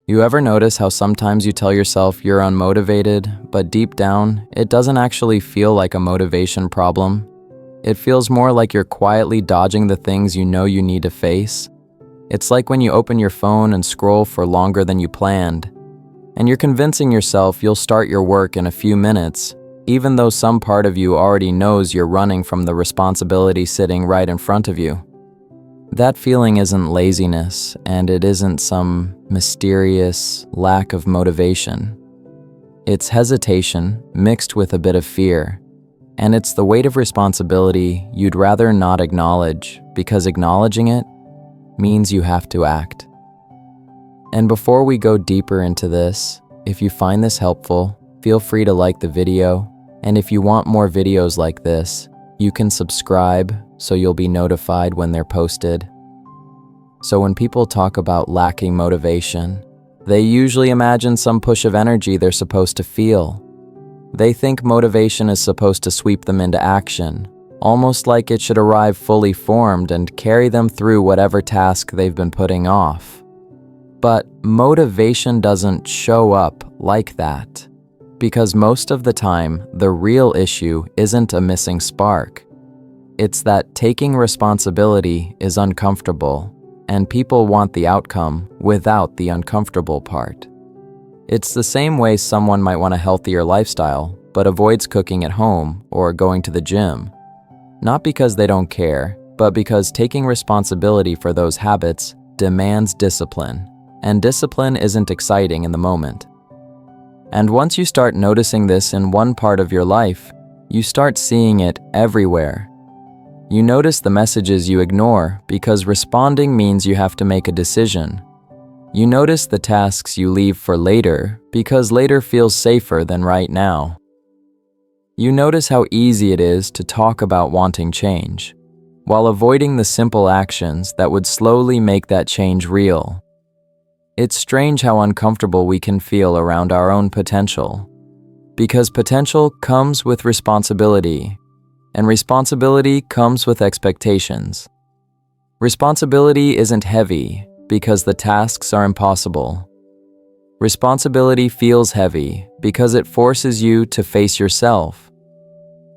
You ever notice how sometimes you tell yourself you're unmotivated, but deep down, it doesn't actually feel like a motivation problem? It feels more like you're quietly dodging the things you know you need to face. It's like when you open your phone and scroll for longer than you planned, and you're convincing yourself you'll start your work in a few minutes, even though some part of you already knows you're running from the responsibility sitting right in front of you. That feeling isn't laziness, and it isn't some mysterious lack of motivation. It's hesitation mixed with a bit of fear, and it's the weight of responsibility you'd rather not acknowledge, because acknowledging it means you have to act. And before we go deeper into this, if you find this helpful, feel free to like the video, and if you want more videos like this, you can subscribe so you'll be notified when they're posted. So when people talk about lacking motivation, they usually imagine some push of energy they're supposed to feel. They think motivation is supposed to sweep them into action, almost like it should arrive fully formed and carry them through whatever task they've been putting off. But motivation doesn't show up like that, because most of the time, the real issue isn't a missing spark. It's that taking responsibility is uncomfortable, and people want the outcome without the uncomfortable part. It's the same way someone might want a healthier lifestyle, but avoids cooking at home or going to the gym. Not because they don't care, but because taking responsibility for those habits demands discipline, and discipline isn't exciting in the moment. And once you start noticing this in one part of your life, you start seeing it everywhere. You notice the messages you ignore because responding means you have to make a decision. You notice the tasks you leave for later because later feels safer than right now. You notice how easy it is to talk about wanting change, while avoiding the simple actions that would slowly make that change real. It's strange how uncomfortable we can feel around our own potential, because potential comes with responsibility, and responsibility comes with expectations. Responsibility isn't heavy because the tasks are impossible. Responsibility feels heavy because it forces you to face yourself.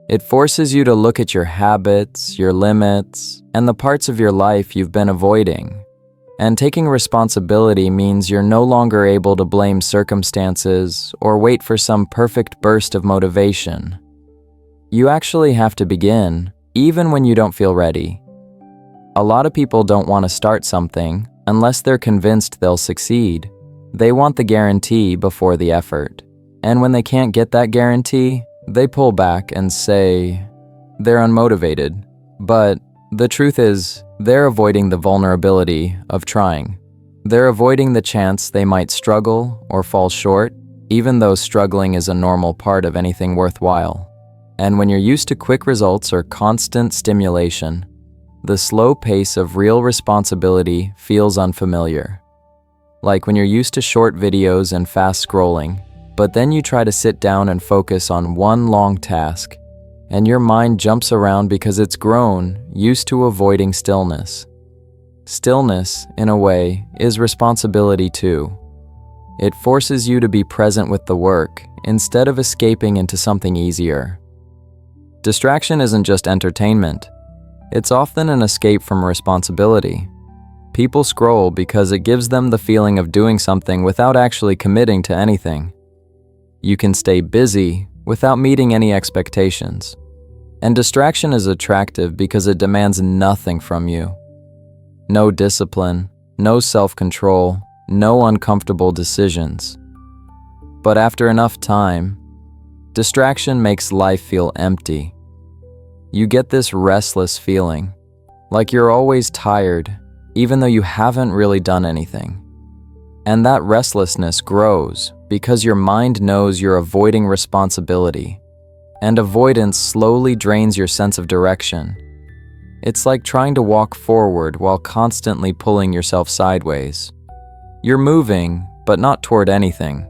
It forces you to look at your habits, your limits, and the parts of your life you've been avoiding. And taking responsibility means you're no longer able to blame circumstances or wait for some perfect burst of motivation. You actually have to begin, even when you don't feel ready. A lot of people don't want to start something unless they're convinced they'll succeed. They want the guarantee before the effort. And when they can't get that guarantee, they pull back and say they're unmotivated. But the truth is, they're avoiding the vulnerability of trying. They're avoiding the chance they might struggle or fall short, even though struggling is a normal part of anything worthwhile. And when you're used to quick results or constant stimulation, the slow pace of real responsibility feels unfamiliar. Like when you're used to short videos and fast scrolling, but then you try to sit down and focus on one long task, and your mind jumps around because it's grown used to avoiding stillness. Stillness, in a way, is responsibility too. It forces you to be present with the work instead of escaping into something easier. Distraction isn't just entertainment. It's often an escape from responsibility. People scroll because it gives them the feeling of doing something without actually committing to anything. You can stay busy without meeting any expectations. And distraction is attractive because it demands nothing from you. No discipline, no self-control, no uncomfortable decisions. But after enough time, distraction makes life feel empty. You get this restless feeling, like you're always tired, even though you haven't really done anything. And that restlessness grows because your mind knows you're avoiding responsibility, and avoidance slowly drains your sense of direction. It's like trying to walk forward while constantly pulling yourself sideways. You're moving, but not toward anything.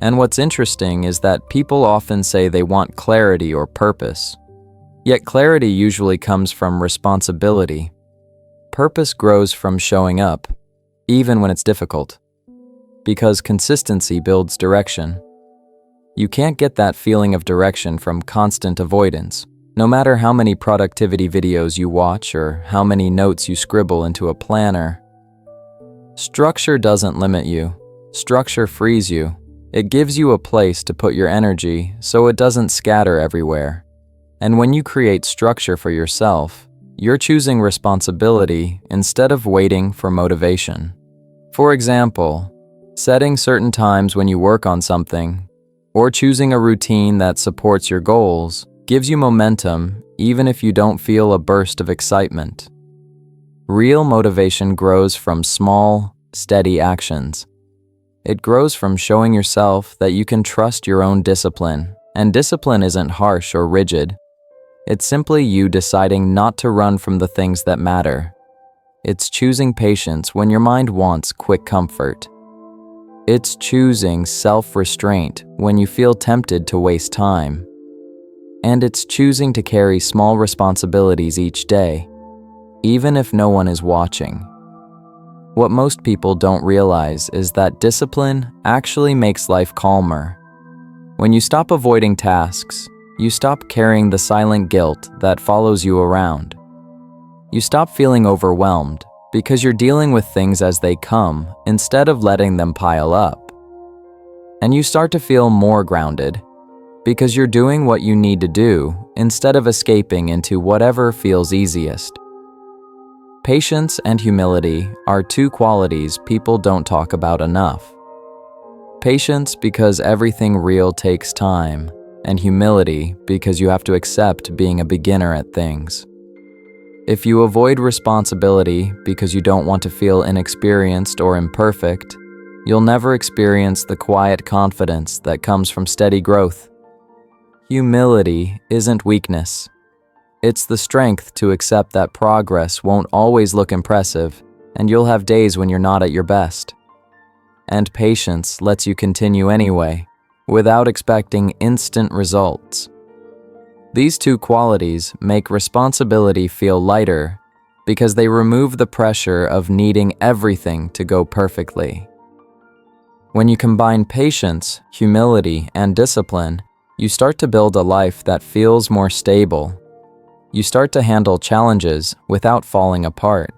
And what's interesting is that people often say they want clarity or purpose. Yet clarity usually comes from responsibility. Purpose grows from showing up, even when it's difficult. because consistency builds direction. You can't get that feeling of direction from constant avoidance, no matter how many productivity videos you watch or how many notes you scribble into a planner. Structure doesn't limit you. Structure frees you. It gives you a place to put your energy so it doesn't scatter everywhere. And when you create structure for yourself, you're choosing responsibility instead of waiting for motivation. For example, setting certain times when you work on something, or choosing a routine that supports your goals, gives you momentum even if you don't feel a burst of excitement. Real motivation grows from small, steady actions. It grows from showing yourself that you can trust your own discipline, and discipline isn't harsh or rigid. It's simply you deciding not to run from the things that matter. It's choosing patience when your mind wants quick comfort. It's choosing self-restraint when you feel tempted to waste time. And it's choosing to carry small responsibilities each day, even if no one is watching. What most people don't realize is that discipline actually makes life calmer. When you stop avoiding tasks, you stop carrying the silent guilt that follows you around. You stop feeling overwhelmed because you're dealing with things as they come instead of letting them pile up. And you start to feel more grounded because you're doing what you need to do instead of escaping into whatever feels easiest. Patience and humility are two qualities people don't talk about enough. Patience because everything real takes time, and humility because you have to accept being a beginner at things. If you avoid responsibility because you don't want to feel inexperienced or imperfect, you'll never experience the quiet confidence that comes from steady growth. Humility isn't weakness. It's the strength to accept that progress won't always look impressive, and you'll have days when you're not at your best. And patience lets you continue anyway, without expecting instant results. These two qualities make responsibility feel lighter because they remove the pressure of needing everything to go perfectly. When you combine patience, humility, and discipline, you start to build a life that feels more stable. You start to handle challenges without falling apart.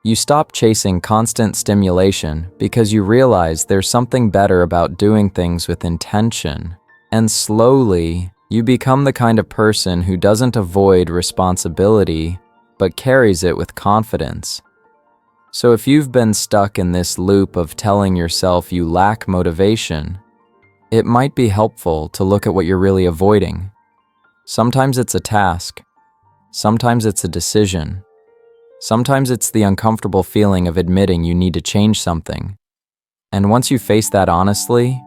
You stop chasing constant stimulation because you realize there's something better about doing things with intention. And slowly, you become the kind of person who doesn't avoid responsibility, but carries it with confidence. So if you've been stuck in this loop of telling yourself you lack motivation, it might be helpful to look at what you're really avoiding. Sometimes it's a task. Sometimes it's a decision. Sometimes it's the uncomfortable feeling of admitting you need to change something. And once you face that honestly,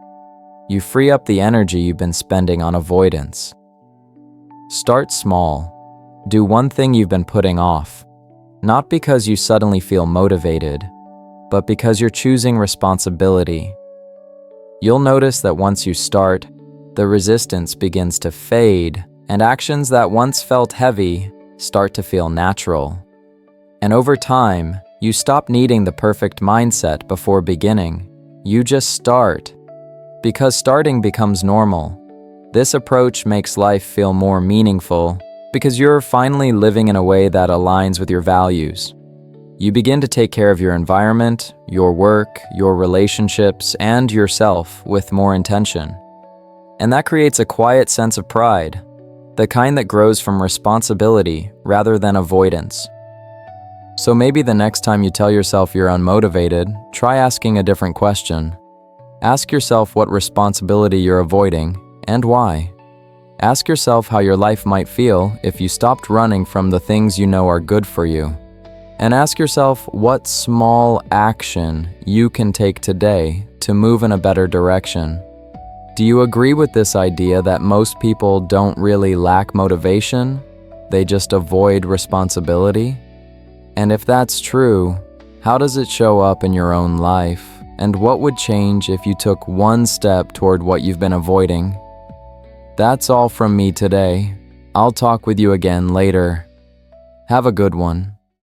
you free up the energy you've been spending on avoidance. Start small. Do one thing you've been putting off, not because you suddenly feel motivated, but because you're choosing responsibility. You'll notice that once you start, the resistance begins to fade, and actions that once felt heavy start to feel natural. And over time, you stop needing the perfect mindset before beginning. You just start. Because starting becomes normal. This approach makes life feel more meaningful because you're finally living in a way that aligns with your values. You begin to take care of your environment, your work, your relationships, and yourself with more intention. And that creates a quiet sense of pride, the kind that grows from responsibility rather than avoidance. So maybe the next time you tell yourself you're unmotivated, try asking a different question. Ask yourself what responsibility you're avoiding and why. Ask yourself how your life might feel if you stopped running from the things you know are good for you. And ask yourself what small action you can take today to move in a better direction. Do you agree with this idea that most people don't really lack motivation? They just avoid responsibility? And if that's true, how does it show up in your own life? And what would change if you took one step toward what you've been avoiding? That's all from me today. I'll talk with you again later. Have a good one.